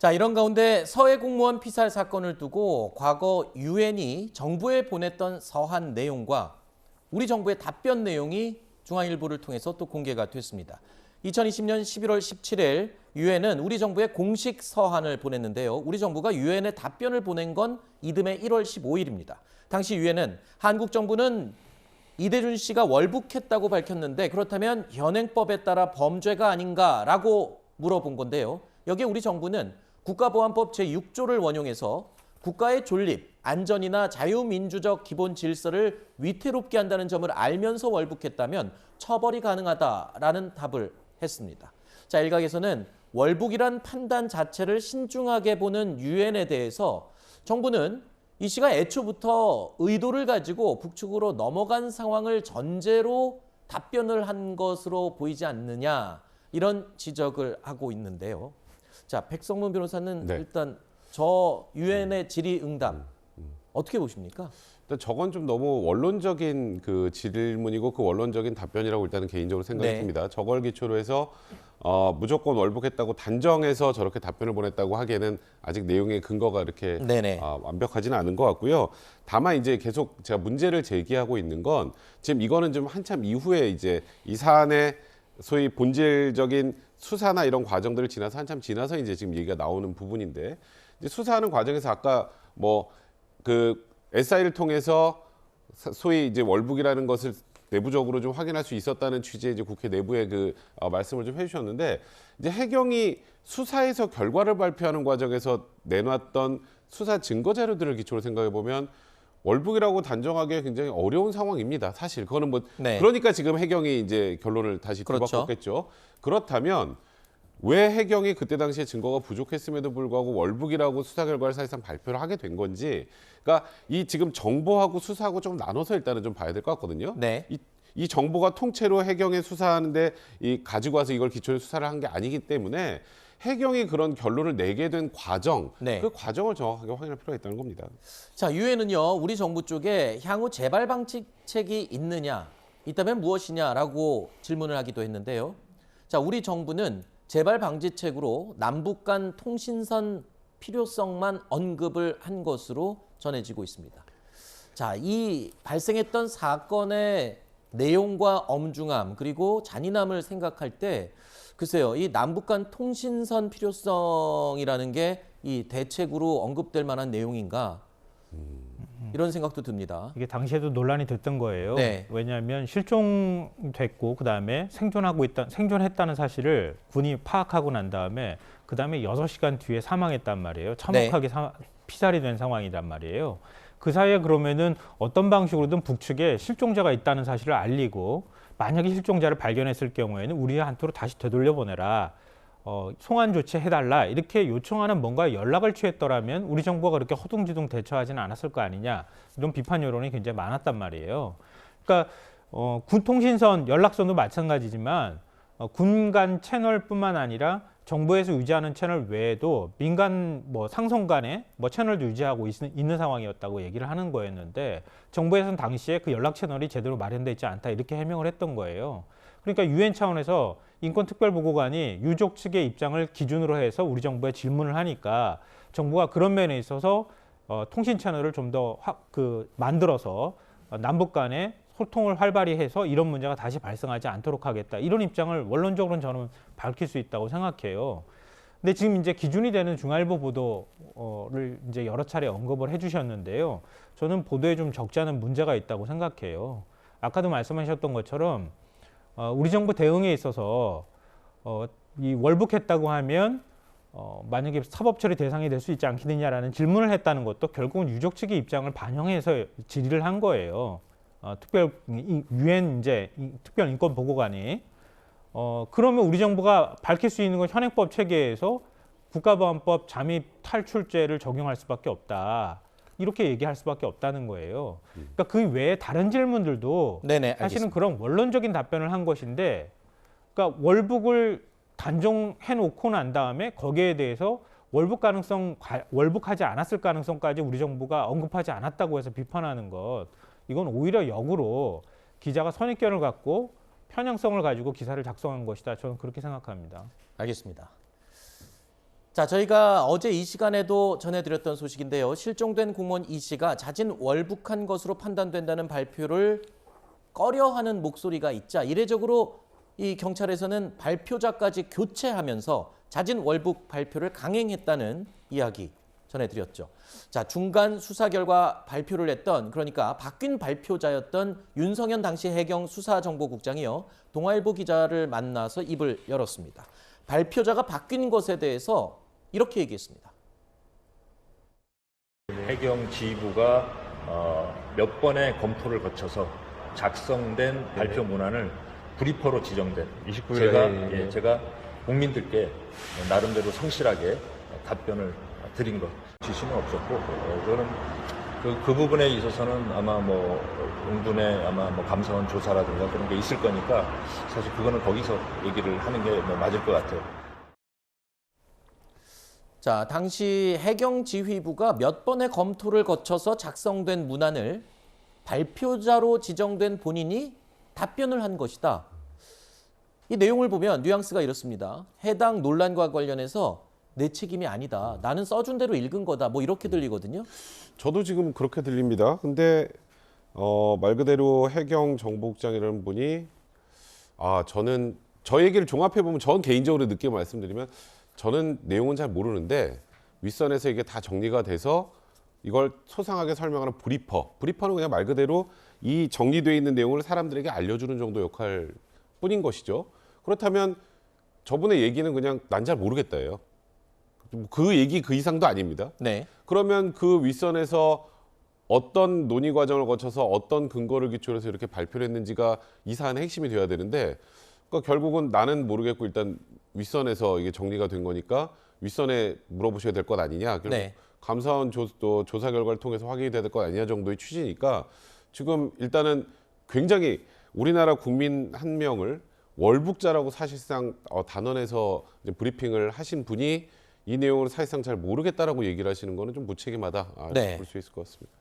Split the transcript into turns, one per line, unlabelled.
자, 이런 가운데 서해 공무원 피살 사건을 두고 과거 유엔이 정부에 보냈던 서한 내용과 우리 정부의 답변 내용이 중앙일보를 통해서 또 공개가 됐습니다. 2020년 11월 17일 유엔은 우리 정부에 공식 서한을 보냈는데요. 우리 정부가 유엔에 답변을 보낸 건 이듬해 1월 15일입니다. 당시 유엔은 한국 정부는 이대준 씨가 월북했다고 밝혔는데 그렇다면 현행법에 따라 범죄가 아닌가라고 물어본 건데요. 여기에 우리 정부는 국가보안법 제6조를 원용해서 국가의 존립, 안전이나 자유민주적 기본 질서를 위태롭게 한다는 점을 알면서 월북했다면 처벌이 가능하다라는 답을 했습니다. 자, 일각에서는 월북이란 판단 자체를 신중하게 보는 유엔에 대해서 정부는 이 씨가 애초부터 의도를 가지고 북측으로 넘어간 상황을 전제로 답변을 한 것으로 보이지 않느냐 이런 지적을 하고 있는데요. 자, 백성문 변호사는
네.
일단 저 유엔의 질의응답 어떻게 보십니까?
일단 저건 좀 너무 원론적인 그 질문이고 그 원론적인 답변이라고 일단은 개인적으로 생각이
네.
듭니다. 저걸 기초로 해서 무조건 월북했다고 단정해서 저렇게 답변을 보냈다고 하기에는 아직 내용의 근거가 이렇게
네네.
완벽하지는 않은 것 같고요. 다만 이제 계속 제가 문제를 제기하고 있는 건 지금 이거는 좀 한참 이후에 이제 이 사안의 소위 본질적인 수사나 이런 과정들을 지나서 한참 지나서 이제 지금 얘기가 나오는 부분인데 이제 수사하는 과정에서 아까 뭐 그 SI를 통해서 소위 이제 월북이라는 것을 내부적으로 좀 확인할 수 있었다는 취지의 이제 국회 내부의 그 말씀을 좀 해주셨는데 이제 해경이 수사에서 결과를 발표하는 과정에서 내놨던 수사 증거 자료들을 기초로 생각해 보면 월북이라고 단정하기 굉장히 어려운 상황입니다. 사실 그거는 뭐
네.
그러니까 지금 해경이 이제 결론을 다시
그렇죠.
뒤바꿨겠죠. 그렇다면 왜 해경이 그때 당시에 증거가 부족했음에도 불구하고 월북이라고 수사 결과를 사실상 발표를 하게 된 건지, 그러니까 이 지금 정보하고 수사하고 좀 나눠서 일단은 좀 봐야 될 것 같거든요.
네.
이 정보가 통째로 해경에 수사하는데 이 가지고 와서 이걸 기초로 수사를 한 게 아니기 때문에 해경이 그런 결론을 내게 된 과정,
네.
그 과정을 정확하게 확인할 필요가 있다는 겁니다.
자, 유엔은요, 우리 정부 쪽에 향후 재발 방지책이 있느냐, 있다면 무엇이냐라고 질문을 하기도 했는데요. 자, 우리 정부는 재발 방지책으로 남북 간 통신선 필요성만 언급을 한 것으로 전해지고 있습니다. 자, 이 발생했던 사건의 내용과 엄중함 그리고 잔인함을 생각할 때 글쎄요, 이 남북 간 통신선 필요성이라는 게 이 대책으로 언급될 만한 내용인가 이런 생각도 듭니다.
이게 당시에도 논란이 됐던 거예요.
네.
왜냐하면 실종됐고 그다음에 생존했다는 사실을 군이 파악하고 난 다음에 그다음에 6시간 뒤에 사망했단 말이에요. 참혹하게 피살이 된 상황이란 말이에요. 그 사이에 그러면은 어떤 방식으로든 북측에 실종자가 있다는 사실을 알리고 만약에 실종자를 발견했을 경우에는 우리한테로 다시 되돌려보내라. 송환 조치해달라 이렇게 요청하는 뭔가 연락을 취했더라면 우리 정부가 그렇게 허둥지둥 대처하지는 않았을 거 아니냐 이런 비판 여론이 굉장히 많았단 말이에요. 그러니까 군 통신선 연락선도 마찬가지지만 군 간 채널뿐만 아니라 정부에서 유지하는 채널 외에도 민간 상선 간에 채널도 유지하고 있는 상황이었다고 얘기를 하는 거였는데 정부에서는 당시에 그 연락 채널이 제대로 마련되어 있지 않다 이렇게 해명을 했던 거예요. 그러니까 유엔 차원에서 인권특별보고관이 유족 측의 입장을 기준으로 해서 우리 정부에 질문을 하니까 정부가 그런 면에 있어서 통신 채널을 좀 더 만들어서 남북 간에 소통을 활발히 해서 이런 문제가 다시 발생하지 않도록 하겠다. 이런 입장을 원론적으로는 저는 밝힐 수 있다고 생각해요. 근데 지금 이제 기준이 되는 중앙일보 보도를 이제 여러 차례 언급을 해주셨는데요. 저는 보도에 좀 적지 않은 문제가 있다고 생각해요. 아까도 말씀하셨던 것처럼 우리 정부 대응에 있어서 이 월북했다고 하면 만약에 사법처리 대상이 될 수 있지 않겠느냐라는 질문을 했다는 것도 결국은 유족 측의 입장을 반영해서 질의를 한 거예요. 유엔 이제 특별 인권 보고관이 그러면 우리 정부가 밝힐 수 있는 건 현행법 체계에서 국가보안법 잠입 탈출죄를 적용할 수밖에 없다. 이렇게 얘기할 수밖에 없다는 거예요. 그러니까 그 외에 다른 질문들도
네네,
사실은
알겠습니다.
그런 원론적인 답변을 한 것인데, 그러니까 월북을 단정해 놓고 난 다음에 거기에 대해서 월북하지 않았을 가능성까지 우리 정부가 언급하지 않았다고 해서 비판하는 것, 이건 오히려 역으로 기자가 선입견을 갖고 편향성을 가지고 기사를 작성한 것이다. 저는 그렇게 생각합니다.
알겠습니다. 자, 저희가 어제 이 시간에도 전해드렸던 소식인데요. 실종된 공무원 이 씨가 자진 월북한 것으로 판단된다는 발표를 꺼려하는 목소리가 있자 이례적으로 이 경찰에서는 발표자까지 교체하면서 자진 월북 발표를 강행했다는 이야기 전해드렸죠. 자, 중간 수사 결과 발표를 했던, 그러니까 바뀐 발표자였던 윤성현 당시 해경 수사정보국장이요, 동아일보 기자를 만나서 입을 열었습니다. 발표자가 바뀐 것에 대해서 이렇게 얘기했습니다.
해경 지휘부가 몇 번의 검토를 거쳐서 작성된 발표 문안을 브리퍼로 지정된
29일에
제가 국민들께 나름대로 성실하게 답변을 드린 것, 지시는 없었고, 저는 그 부분에 있어서는 아마 뭐 응분의 아마 뭐 감사원 조사라든가 그런 게 있을 거니까 사실 그거는 거기서 얘기를 하는 게 뭐 맞을 것 같아요.
자, 당시 해경 지휘부가 몇 번의 검토를 거쳐서 작성된 문안을 발표자로 지정된 본인이 답변을 한 것이다. 이 내용을 보면 뉘앙스가 이렇습니다. 해당 논란과 관련해서 내 책임이 아니다. 나는 써준 대로 읽은 거다. 뭐 이렇게 들리거든요.
저도 지금 그렇게 들립니다. 근데 말 그대로 해경 정보국장이라는 분이 저는 저 얘기를 종합해 보면 전 개인적으로 늦게 말씀드리면 저는 내용은 잘 모르는데 윗선에서 이게 다 정리가 돼서 이걸 소상하게 설명하는 브리퍼는 그냥 말 그대로 이 정리되어 있는 내용을 사람들에게 알려주는 정도 역할 뿐인 것이죠. 그렇다면 저분의 얘기는 그냥 난 잘 모르겠다예요. 그 얘기 그 이상도 아닙니다.
네.
그러면 그 윗선에서 어떤 논의 과정을 거쳐서 어떤 근거를 기초로 해서 이렇게 발표를 했는지가 이 사안의 핵심이 돼야 되는데, 그러니까 결국은 나는 모르겠고 일단 윗선에서 이게 정리가 된 거니까 윗선에 물어보셔야 될 것 아니냐. 결국
네.
감사원 또 조사 결과를 통해서 확인이 돼야 될 것 아니냐 정도의 취지니까 지금 일단은 굉장히 우리나라 국민 한 명을 월북자라고 사실상 단언해서 이제 브리핑을 하신 분이 이 내용을 사실상 잘 모르겠다라고 얘기를 하시는 거는 좀 무책임하다
네.
볼 수 있을 것 같습니다.